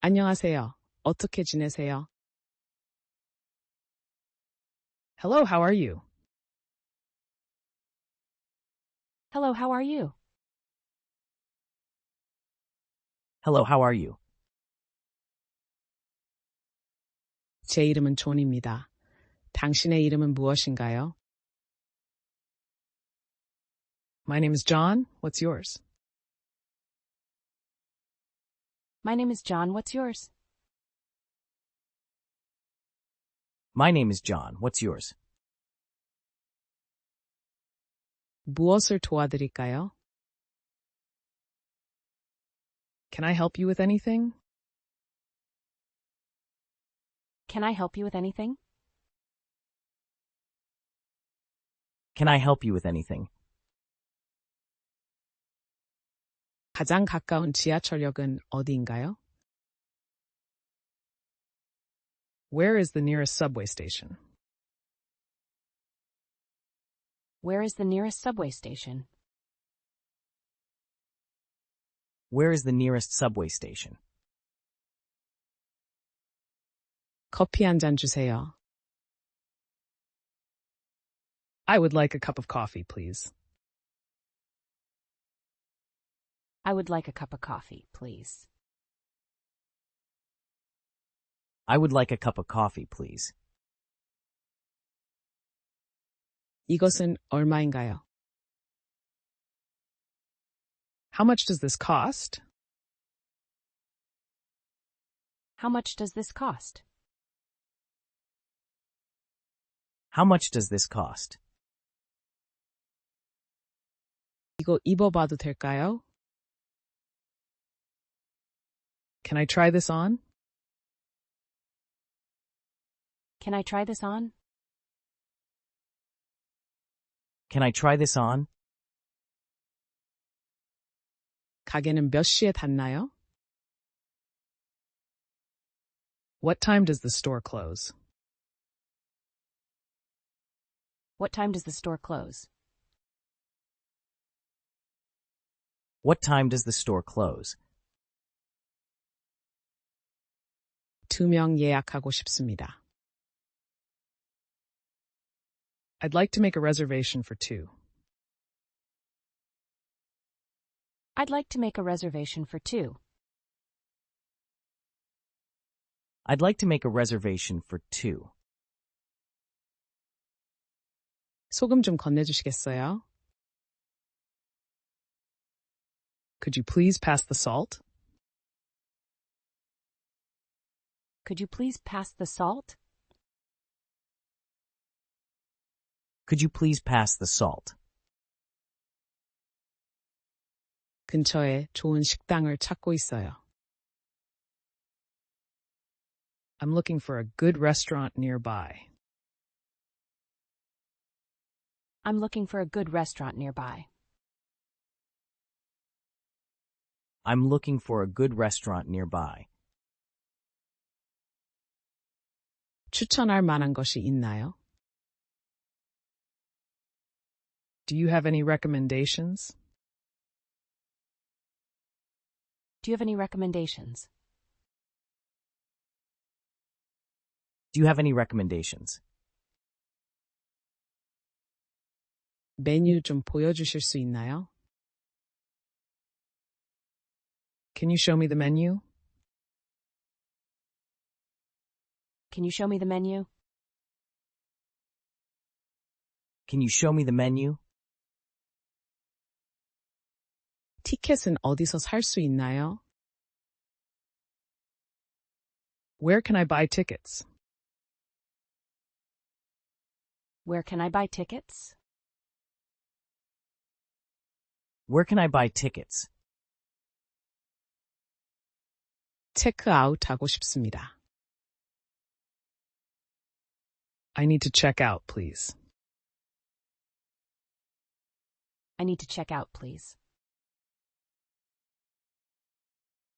안녕하세요. 어떻게 지내세요? Hello, how are you? Hello, how are you? Hello, how are you? 제 이름은 존입니다. 당신의 이름은 무엇인가요? My name is John. What's yours? My name is John. What's yours? My name is John. What's yours? 무엇을 도와드릴까요? Can I help you with anything? Can I help you with anything? Can I help you with anything? 가장 가까운 지하철역은 어디인가요? Where is the nearest subway station? Where is the nearest subway station? Where is the nearest subway station? 커피 한 잔 주세요. I would like a cup of coffee, please. I would like a cup of coffee, please. I would like a cup of coffee, please. 이것은 얼마인가요? How much does this cost? How much does this cost? How much does this cost? 이거 입어봐도 될까요? Can I try this on? Can I try this on? Can I try this on? 가게는 몇 시에 닫나요? What time does the store close? What time does the store close? What time does the store close? 2명 예약하고 싶습니다. I'd like to make a reservation for 2. I'd like to make a reservation for 2. I'd like to make a reservation for 2. 소금 좀 건네주시겠어요? Could you please pass the salt? Could you please pass the salt? Could you please pass the salt? 근처에 좋은 식당을 찾고 있어요. I'm looking for a good restaurant nearby. I'm looking for a good restaurant nearby. I'm looking for a good restaurant nearby. 추천할 만한 것이 있나요? Do you have any recommendations? Do you have any recommendations? Do you have any recommendations? 메뉴 좀 보여주실 수 있나요? Can you show me the menu? Can you show me the menu? Can you show me the menu? 티켓은 어디서 살 수 있나요? Where can I buy tickets? Where can I buy tickets? Where can I buy tickets? 체크아웃 하고 싶습니다. I need to check out, please. I need to check out, please.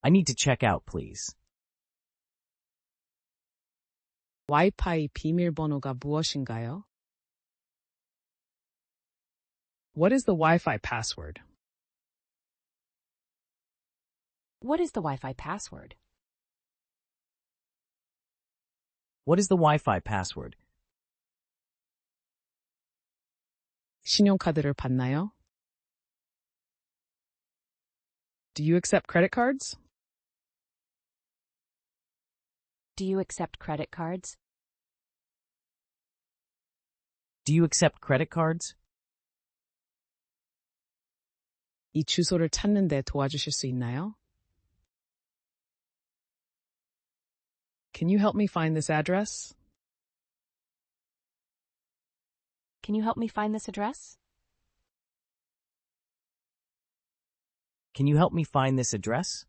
I need to check out, please. 와이파이 비밀번호가 무엇인가요? What is the Wi-Fi password? What is the Wi-Fi password? What is the Wi-Fi password? 신용카드를 받나요? Do you accept credit cards? Do you accept credit cards? Do you accept credit cards? 이 주소를 찾는 데 도와주실 수 있나요? Can you help me find this address? Can you help me find this address? Can you help me find this address?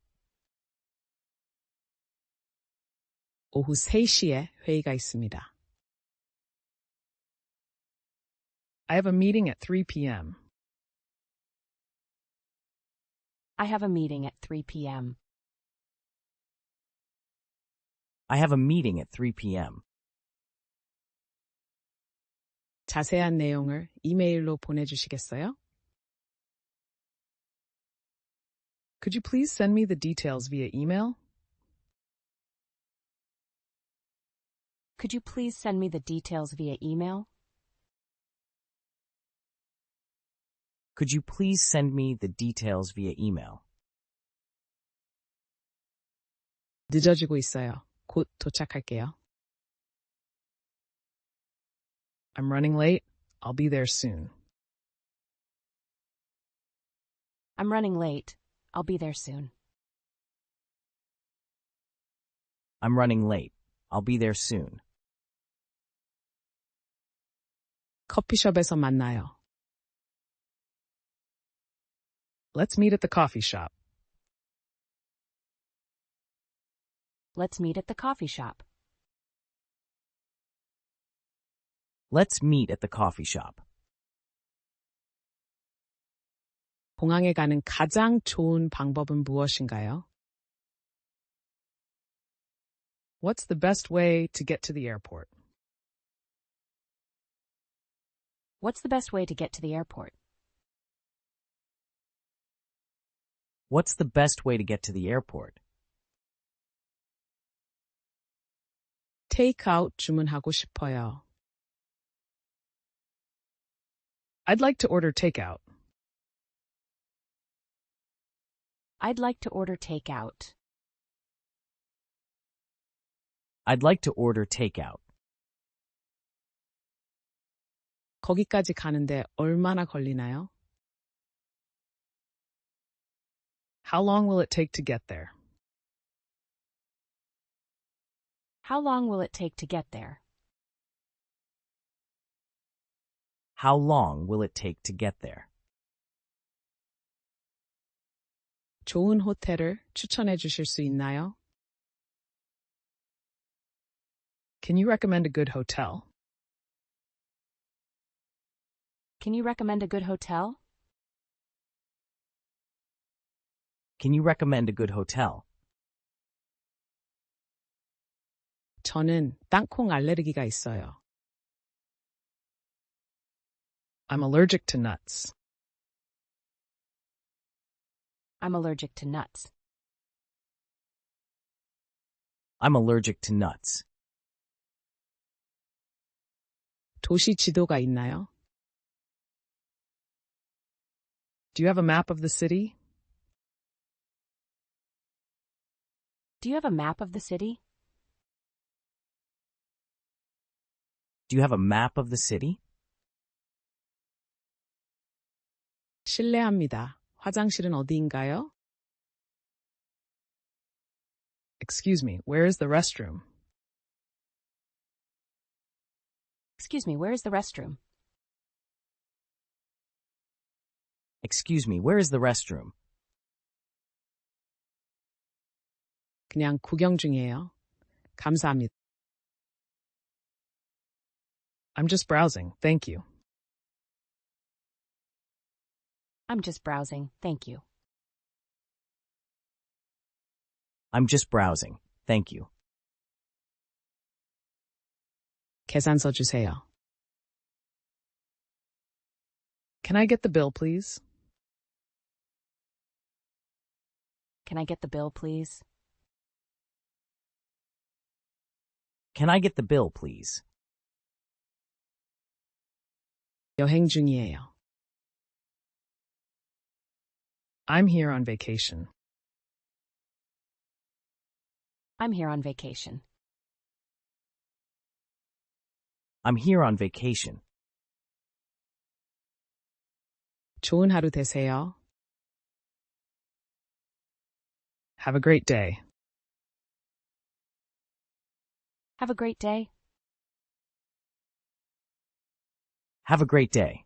오후 3시에 회의가 있습니다. I have a meeting at 3 p.m. I have a meeting at 3 p.m. I have a meeting at 3 p.m. 자세한 내용을 이메일로 보내주시겠어요? Could you please send me the details via email? Could you please send me the details via email? Could you please send me the details via email? 늦어지고 있어요. 곧 도착할게요. I'm running late. I'll be there soon. I'm running late. I'll be there soon. I'm running late. I'll be there soon. 커피숍에서 만나요. Let's meet at the coffee shop. Let's meet at the coffee shop. Let's meet at the coffee shop. 공항에 가는 가장 좋은 방법은 무엇인가요? What's the best way to get to the airport? What's the best way to get to the airport? What's the best way to get to the airport? 테이크아웃 주문하고 싶어요. I'd like to order takeout. I'd like to order takeout. I'd like to order takeout. 거기까지 가는데 얼마나 걸리나요? How long will it take to get there? How long will it take to get there? How long will it take to get there? 좋은 호텔을 추천해 주실 수 있나요? Can you recommend a good hotel? Can you recommend a good hotel? Can you recommend a good hotel? 저는 땅콩 알레르기가 있어요. I'm allergic to nuts. I'm allergic to nuts. I'm allergic to nuts. 도시 지도가 있나요? Do you have a map of the city? Do you have a map of the city? Do you have a map of the city? 실례합니다. 화장실은 어디인가요? Excuse me, where is the restroom? Excuse me, where is the restroom? Excuse me, where is the restroom? 그냥 구경 중이에요. 감사합니다. I'm just browsing, thank you. I'm just browsing, thank you. I'm just browsing, thank you. 계산서 주세요. Can I get the bill, please? Can I get the bill, please? Can I get the bill, please? 여행 중이에요. I'm here on vacation. I'm here on vacation. I'm here on vacation. 좋은 하루 되세요. Have a great day. Have a great day. Have a great day.